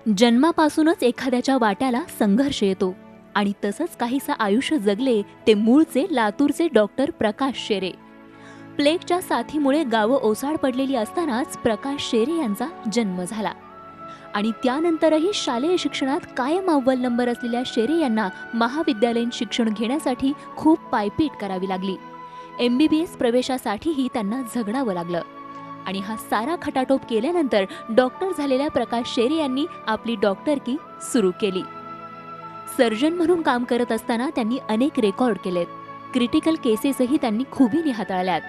जन्मापासूनच एखाद्याच्या वाट्याला संघर्ष येतो आणि तसंच काहीसं आयुष्य जगले ते मूळचे लातूरचे डॉक्टर प्रकाश शेरे. प्लेगच्या साथीमुळे गावं ओसाड पडलेली असतानाच प्रकाश शेरे यांचा जन्म झाला आणि त्यानंतरही शालेय शिक्षणात कायम अव्वल नंबर असलेल्या शेरे यांना महाविद्यालयीन शिक्षण घेण्यासाठी खूप पायपीट करावी लागली. MBBS प्रवेशासाठीही त्यांना झगडावं लागलं आणि हा सारा खटाटोप केल्यानंतर डॉक्टर झालेल्या प्रकाश शेरे यांनी आपली डॉक्टरकी सुरू केली. सर्जन म्हणून काम करत असताना त्यांनी अनेक रेकॉर्ड केलेत. क्रिटिकल केसेसही त्यांनी खुबीने हाताळल्यात.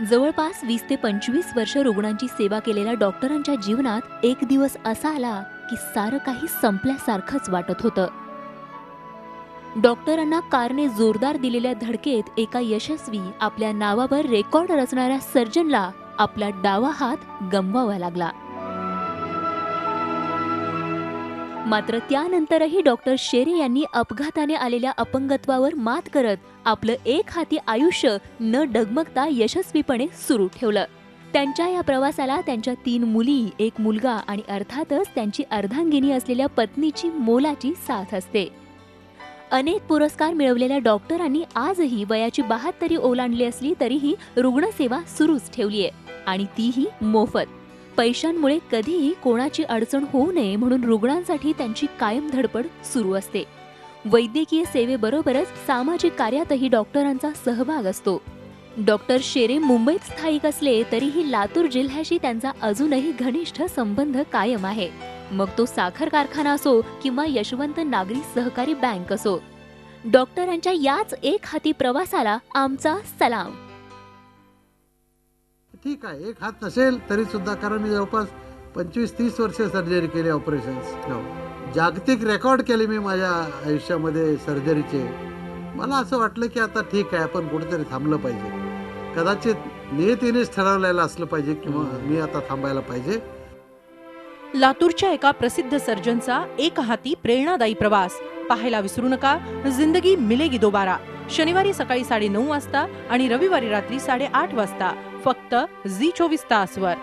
जवळपास 20 ते 25 वर्ष रुग्णांची सेवा केलेल्या डॉक्टरांच्या जीवनात एक दिवस असा आला की सारं काही संपल्यासारखंच वाटत होतं. डॉक्टरांना कारने जोरदार दिलेल्या धडकेत एका यशस्वी आपल्या नावावर रेकॉर्ड रचणाऱ्या सर्जनला आपला डावा हात गमवावा लागला. मात्र त्यानंतरही डॉक्टर शेरे यांनी अपघाताने आलेल्या अपंगत्वावर मात करत आपलं एक हाती आयुष्य न डगमगता यशस्वीपणे सुरू ठेवलं. त्यांच्या या प्रवासाला त्यांच्या 3 मुली, 1 मुलगा आणि अर्थातच त्यांची अर्धांगिनी असलेल्या पत्नीची मोलाची साथ असते. अनेक पुरस्कार मिळवलेल्या डॉक्टरांनी आजही वयाची 72 ओलांडली असली तरीही रुग्णसेवा सुरूच ठेवली आहे आणि तीही मोफत. पैशांमुळे कधीही कोणाची अडचण होऊ नये म्हणून रुग्णांसाठी त्यांची कायम धडपड सुरू असते. वैद्यकीय सेवेबरोबरच सामाजिक कार्यातही डॉक्टरांचा सहभाग असतो. डॉक्टर शेरे मुंबईत स्थायिक असले तरीही लातूर जिल्ह्याशी त्यांचा अजूनही घनिष्ठ संबंध कायम आहे. मग तो साखर कारखाना असो किंवा यशवंत नागरी सहकारी बँक असो. डॉक्टरांच्या याच एक हाती प्रवासाला आमचा सलाम. ठीक आहे, एक हात नसेल तरी सुद्धा, कारण मी जवळपास 25-30 वर्ष सर्जरी केली, ऑपरेशन्स. जागतिक रेकॉर्ड केले मी माझ्या आयुष्यामध्ये सर्जरीचे. मला असं वाटलं की आता ठीक आहे, आपण कुठेतरी थांबलं पाहिजे. कदाचित नियतीनेच ठरवलेलं असलं पाहिजे किंवा मी आता थांबायला पाहिजे. लातूरच्या एका प्रसिद्ध सर्जनचा एक हाती प्रेरणादायी प्रवास पाहायला विसरू नका. जिंदगी मिलेगी दोबारा, शनिवारी सकाळी 9:30 वाजता आणि रविवारी रात्री 8:30 वाजता फक्त झी 24 तासवर.